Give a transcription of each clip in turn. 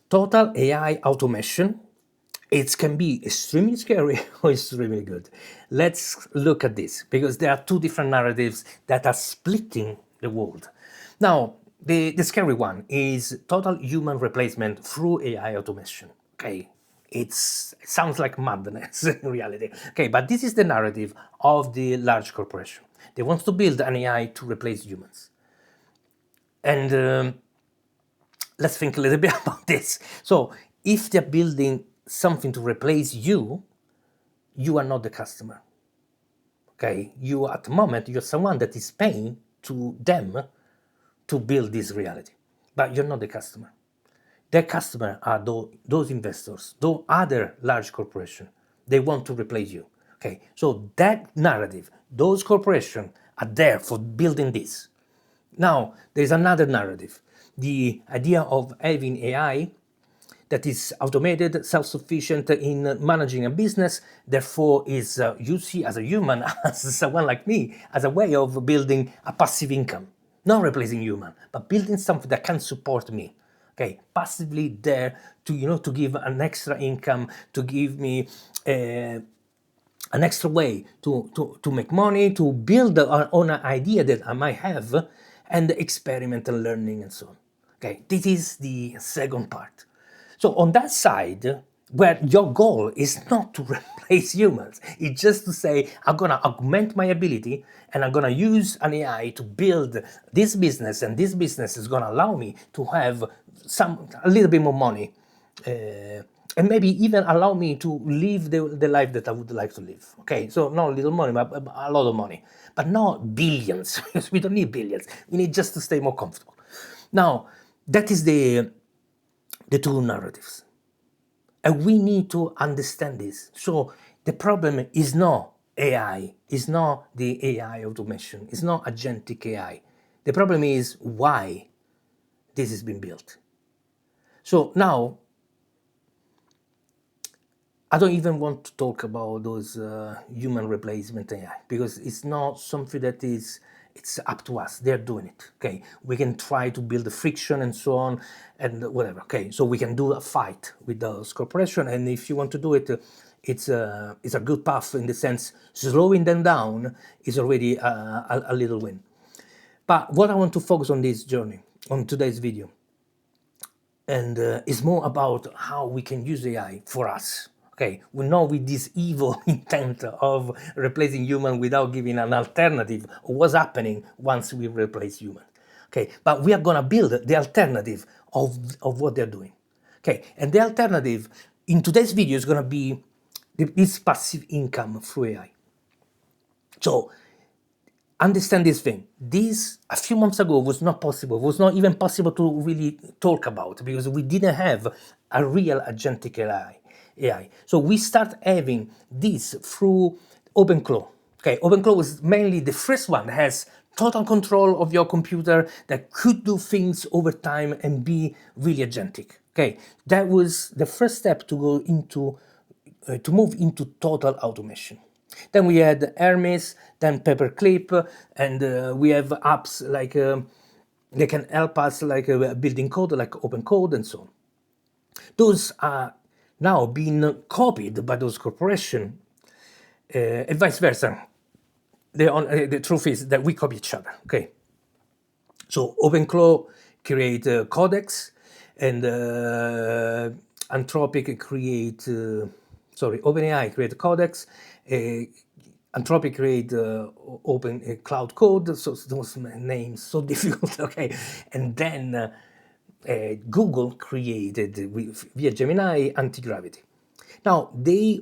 Total AI automation, it can be extremely scary or extremely good. Let's look at this, because there are two different narratives that are splitting the world. Now, the scary one is total human replacement through AI automation. Okay, it sounds like madness in reality. Okay, but this is the narrative of the large corporation. They want to build an AI to replace humans. And let's think a little bit about this. So if they're building something to replace you, you are not the customer. Okay, you at the moment, you're someone that is paying to them to build this reality, but you're not the customer. Their customer are those investors, those other large corporations. They want to replace you. Okay, so that narrative, those corporations are there for building this. Now, there's another narrative, the idea of having AI that is automated, self-sufficient in managing a business, therefore is you see as a human, as someone like me, as a way of building a passive income, not replacing human, but building something that can support me. Okay, passively there to to give an extra income, to give me an extra way to make money, to build on an idea that I might have, and experimental learning and so on. Okay, this is the second part. So on that side, where your goal is not to replace humans, it's just to say, I'm gonna augment my ability and I'm gonna use an AI to build this business, and this business is gonna allow me to have a little bit more money. And maybe even allow me to live the life that I would like to live. Okay, so not a little money, but a lot of money, but not billions, because we don't need billions. We need just to stay more comfortable. Now, that is the two narratives. And we need to understand this. So the problem is not AI, is not the AI automation, it's not agentic AI. The problem is why this has been built. So now, I don't even want to talk about those human replacement AI, because it's not something that it's up to us. They're doing it. Okay, we can try to build the friction and so on and whatever. Okay, so we can do a fight with those corporations, and if you want to do it, it's a good path in the sense slowing them down is already a little win. But what I want to focus on this journey, on today's video, and is more about how we can use AI for us. Okay, we know with this evil intent of replacing human without giving an alternative of what's happening once we replace human. Okay, but we are gonna build the alternative of what they're doing. Okay, and the alternative in today's video is gonna be this passive income through AI. So understand this thing. This, a few months ago, was not possible. It was not even possible to really talk about, because we didn't have a real agentic AI. So we start having this through OpenClaw. Okay, OpenClaw was mainly the first one that has total control of your computer, that could do things over time and be really agentic. Okay, that was the first step to go into, to move into total automation. Then we had Hermes, then Paperclip, and we have apps like they can help us, like building code, like OpenCode and so on. Those are now being copied by those corporations, and vice versa. The truth is that we copy each other. Okay, so OpenClaw create codecs, and Anthropic create. OpenAI create codecs. Anthropic create open cloud code. So those names so difficult. Okay, and then Google created via Gemini anti-gravity. Now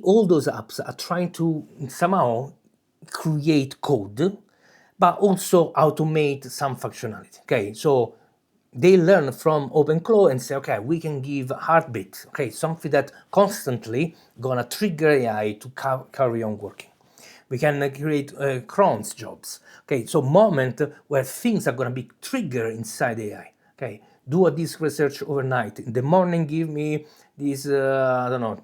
all those apps are trying to somehow create code, but also automate some functionality. Okay, so they learn from OpenClaw and say, okay, we can give heartbeat, okay, something that constantly gonna trigger AI to carry on working. We can create crons jobs, okay, so moment where things are gonna be triggered inside AI. Okay, do a disk research overnight. In the morning, give me this, I don't know,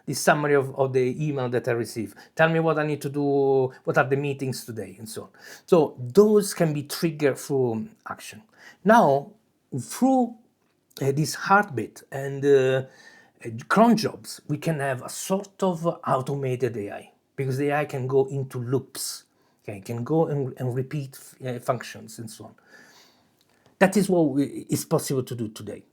this summary of the email that I received. Tell me what I need to do, what are the meetings today, and so on. So those can be triggered through action. Now, through this heartbeat and cron jobs, we can have a sort of automated AI, because the AI can go into loops, okay, can go and repeat functions and so on. That is what is possible to do today.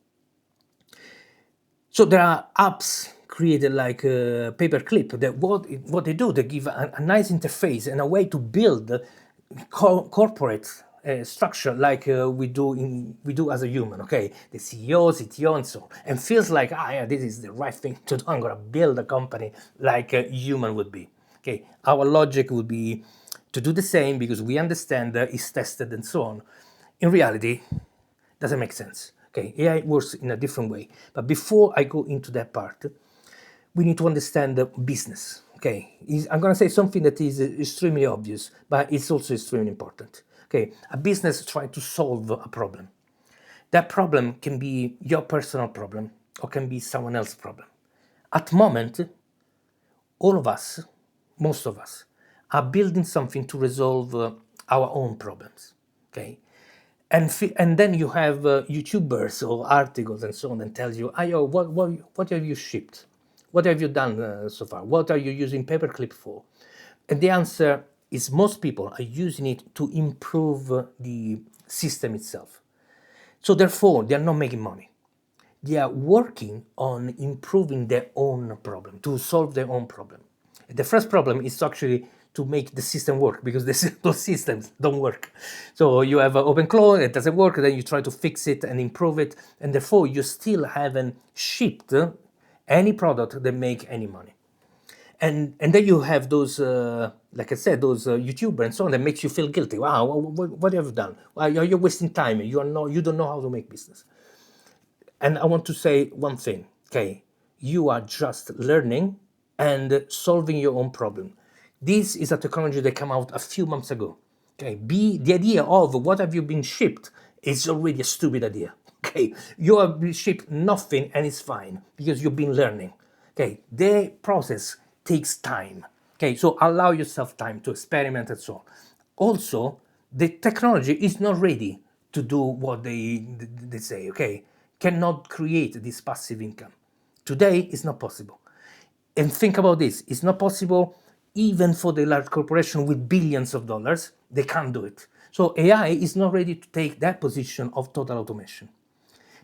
So there are apps created like Paperclip that what they do, they give a nice interface and a way to build corporate structure like we do as a human, okay? The CEO, CTO, and so on, and feels like, yeah, this is the right thing to do. I'm gonna build a company like a human would be. Okay, our logic would be to do the same because we understand it's tested and so on. In reality, doesn't make sense. Okay, AI works in a different way. But before I go into that part, we need to understand the business. Okay, I'm going to say something that is extremely obvious, but it's also extremely important. Okay, a business trying to solve a problem. That problem can be your personal problem or can be someone else's problem. At the moment, all of us, most of us, are building something to resolve our own problems. Okay, and then you have YouTubers or articles and so on that tells you, Ayo, what have you shipped? What have you done so far? What are you using Paperclip for? And the answer is most people are using it to improve the system itself. So therefore, they are not making money. They are working on improving their own problem, to solve their own problem. The first problem is actually to make the system work, because those systems don't work. So you have OpenClaw, it doesn't work, then you try to fix it and improve it, and therefore you still haven't shipped any product that make any money. And then you have those, like I said, those YouTubers and so on that makes you feel guilty. Wow, what have you done? Well, you're wasting time. You don't know how to make business. And I want to say one thing, okay? You are just learning and solving your own problem. This is a technology that came out a few months ago. Okay, the idea of what have you been shipped is already a stupid idea. Okay, you have been shipped nothing and it's fine because you've been learning. Okay, the process takes time. Okay, so allow yourself time to experiment and so on. Also, the technology is not ready to do what they say. Okay, cannot create this passive income. Today, it's not possible. And think about this, it's not possible even for the large corporation with billions of dollars, they can't do it. So AI is not ready to take that position of total automation.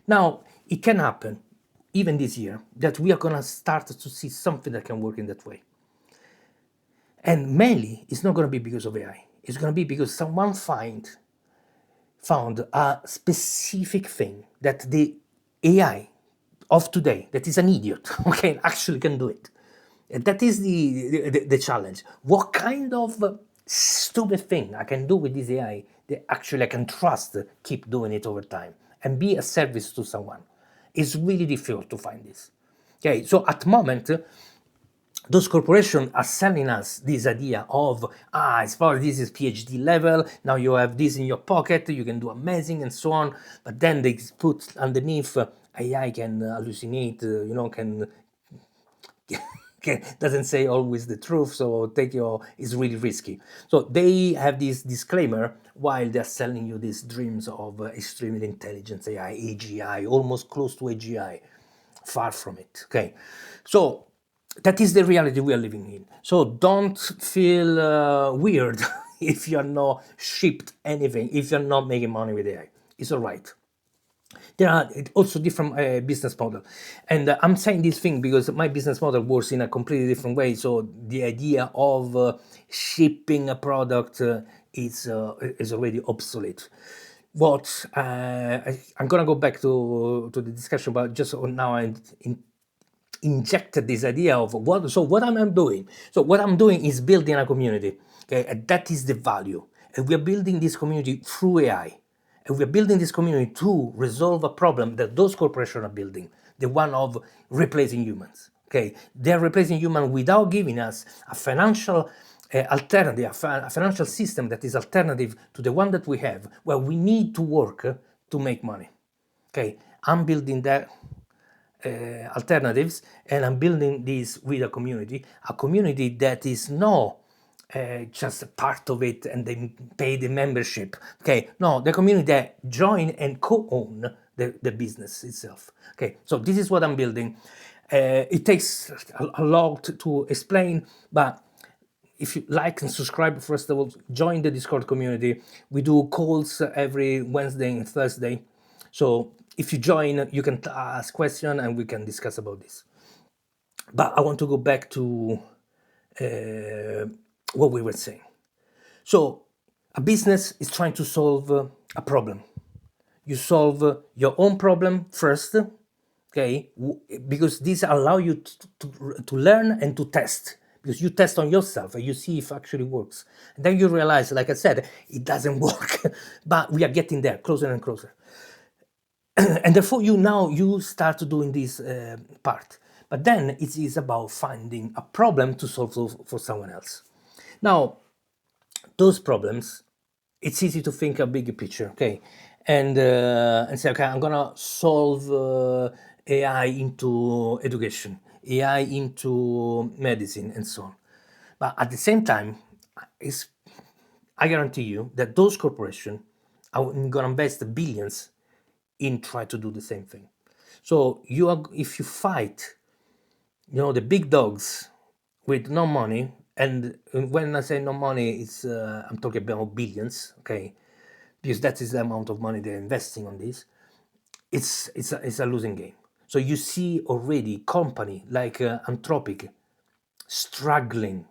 Now, it can happen, even this year, that we are going to start to see something that can work in that way. And mainly, it's not going to be because of AI. It's going to be because someone found a specific thing that the AI of today, that is an idiot, okay, actually can do it. And that is the challenge. What kind of stupid thing I can do with this AI that actually I can trust, keep doing it over time, and be a service to someone? It's really difficult to find this. Okay, so at the moment, those corporations are selling us this idea of, as far as this is PhD level, now you have this in your pocket, you can do amazing and so on. But then they put underneath, AI can hallucinate, doesn't say always the truth, so it's really risky. So they have this disclaimer while they're selling you these dreams of extremely intelligent AI, AGI, almost close to AGI. Far from it. Okay, so that is the reality we are living in. So don't feel weird if you're not shipped anything, if you're not making money with AI. It's all right. There are also different business model, and I'm saying this thing because my business model works in a completely different way. So the idea of shipping a product is already obsolete. What I'm gonna go back to the discussion, but just now I injected this idea of what am I doing? So what I'm doing is building a community. Okay, and that is the value, and we are building this community through AI. And we're building this community to resolve a problem that those corporations are building, the one of replacing humans. Okay, they're replacing humans without giving us a financial alternative, a financial system that is alternative to the one that we have, where we need to work to make money. Okay, I'm building that alternatives, and I'm building this with a community that is not just a part of it and they pay the membership. Okay, no, the community that join and co-own the business itself. Okay, so this is what I'm building. It takes a lot to explain, but if you like and subscribe, first of all, join the Discord community. We do calls every Wednesday and Thursday. So if you join, you can ask questions and we can discuss about this. But I want to go back to what we were saying. So a business is trying to solve a problem. You solve your own problem first, okay? Because these allow you to learn and to test. Because you test on yourself and you see if it actually works. And then you realize, like I said, it doesn't work. But we are getting there, closer and closer. And therefore, you start doing this part. But then it is about finding a problem to solve for someone else. Now, those problems, it's easy to think a bigger picture, okay, and say, okay, I'm gonna solve AI into education, AI into medicine, and so on. But at the same time, I guarantee you that those corporations are gonna invest billions in try to do the same thing. So if you fight, the big dogs with no money, and when I say no money, it's I'm talking about billions, okay, because that is the amount of money they're investing on this. It's a losing game. So you see already company like Anthropic struggling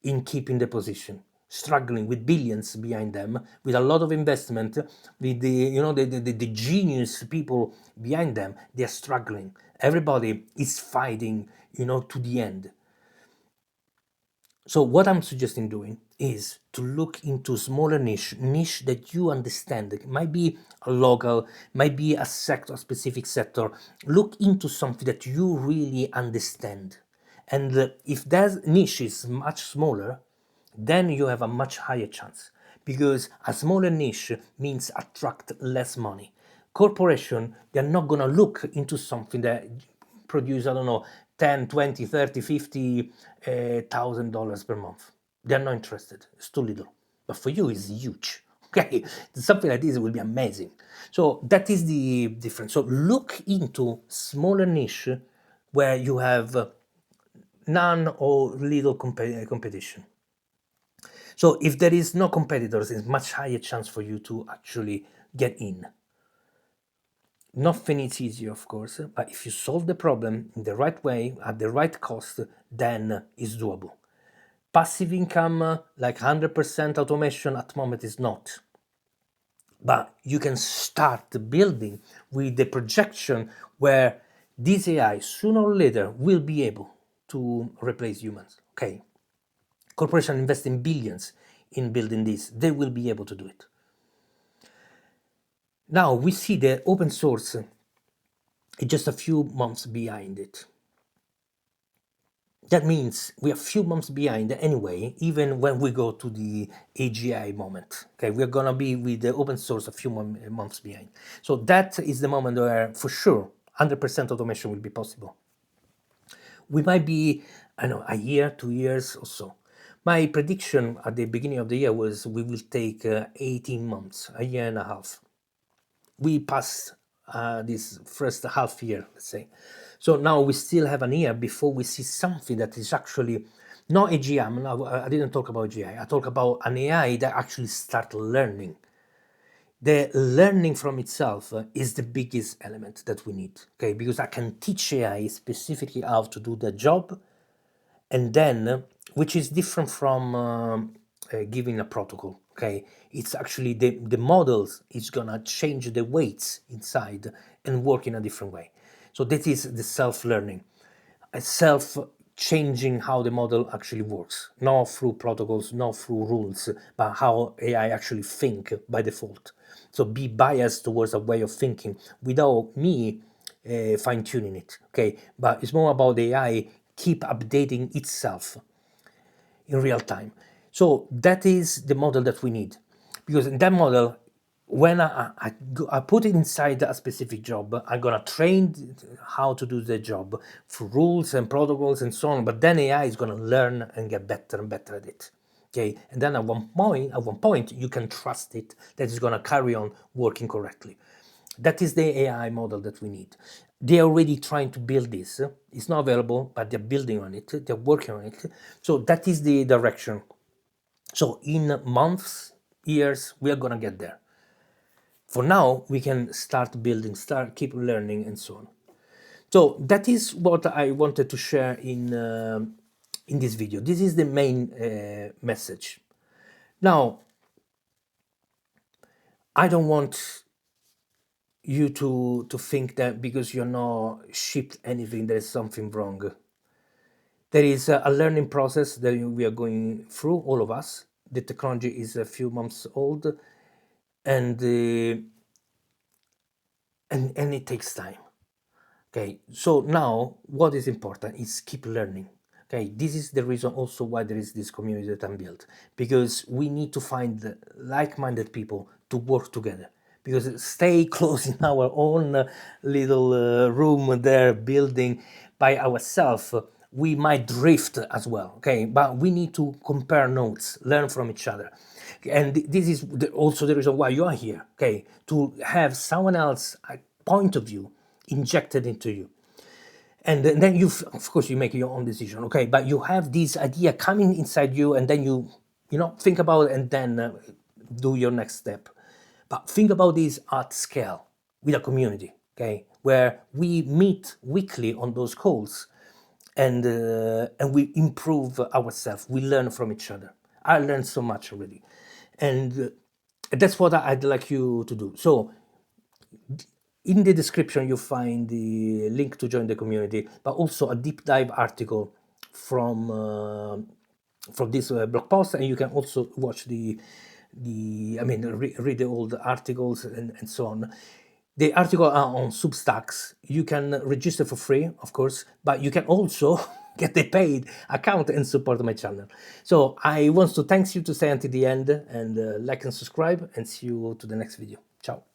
in keeping the position, struggling with billions behind them, with a lot of investment, with the genius people behind them. They're struggling. Everybody is fighting, to the end. So what I'm suggesting doing is to look into smaller niche that you understand. It might be a local, might be a sector, a specific sector. Look into something that you really understand. And if that niche is much smaller, then you have a much higher chance, because a smaller niche means attract less money. Corporation, they're not gonna look into something that produce, I don't know, 10, 20, 30, 50 thousand dollars per month. They're not interested. It's too little. But for you, it's huge. Okay, something like this will be amazing. So that is the difference. So look into smaller niche where you have none or little competition. So if there is no competitors, it's much higher chance for you to actually get in. Nothing is easy, of course, but if you solve the problem in the right way, at the right cost, then it's doable. Passive income, like 100% automation at the moment, is not. But you can start building with the projection where this AI, sooner or later, will be able to replace humans. Okay. Corporations invest in billions in building this. They will be able to do it. Now we see the open source is just a few months behind it. That means we are a few months behind anyway, even when we go to the AGI moment. Okay, we're gonna be with the open source a few months behind. So that is the moment where, for sure, 100% automation will be possible. We might be, I don't know, a year, 2 years or so. My prediction at the beginning of the year was we will take 18 months, a year and a half. We passed this first half year, let's say. So now we still have an year before we see something that is actually not AGI. I didn't talk about AGI. I talk about an AI that actually start learning. The learning from itself is the biggest element that we need, okay? Because I can teach AI specifically how to do the job, and then, which is different from giving a protocol, okay? It's actually the models is gonna change the weights inside and work in a different way. So that is the self-learning, self-changing how the model actually works, not through protocols, not through rules, but how AI actually think by default. So be biased towards a way of thinking without me fine-tuning it, okay? But it's more about the AI keep updating itself in real time. So that is the model that we need, because in that model, when I put it inside a specific job, I'm gonna train how to do the job for rules and protocols and so on. But then AI is gonna learn and get better and better at it. Okay, and then at one point, you can trust it that it's gonna carry on working correctly. That is the AI model that we need. They're already trying to build this. It's not available, but they're building on it. They're working on it. So that is the direction. So in months, years, we are gonna get there. For now, we can start building, start keep learning, and so on. So that is what I wanted to share in this video. This is the main message. Now, I don't want you to think that because you're not shipped anything, there is something wrong. There is a learning process that we are going through, all of us. The technology is a few months old, and and it takes time. Okay, so now what is important is keep learning. Okay, this is the reason also why there is this community that I'm built, because we need to find like-minded people to work together. Because stay close in our own little room there, building by ourselves, we might drift as well. Okay, but we need to compare notes, learn from each other, and this is also the reason why you are here. Okay, to have someone else point of view injected into you, and then you of course you make your own decision. Okay, but you have this idea coming inside you, and then you know, think about it, and then do your next step. But think about this at scale with a community, okay, where we meet weekly on those calls, and we improve ourselves, we learn from each other. I learned so much already, and that's what I'd like you to do. So in the description, you find the link to join the community, but also a deep dive article from this blog post, and you can also watch read the old articles and so on. The article are on Substacks. You can register for free, of course, but you can also get a paid account and support my channel. So I want to thank you to stay until the end, and like and subscribe, and see you to the next video. Ciao.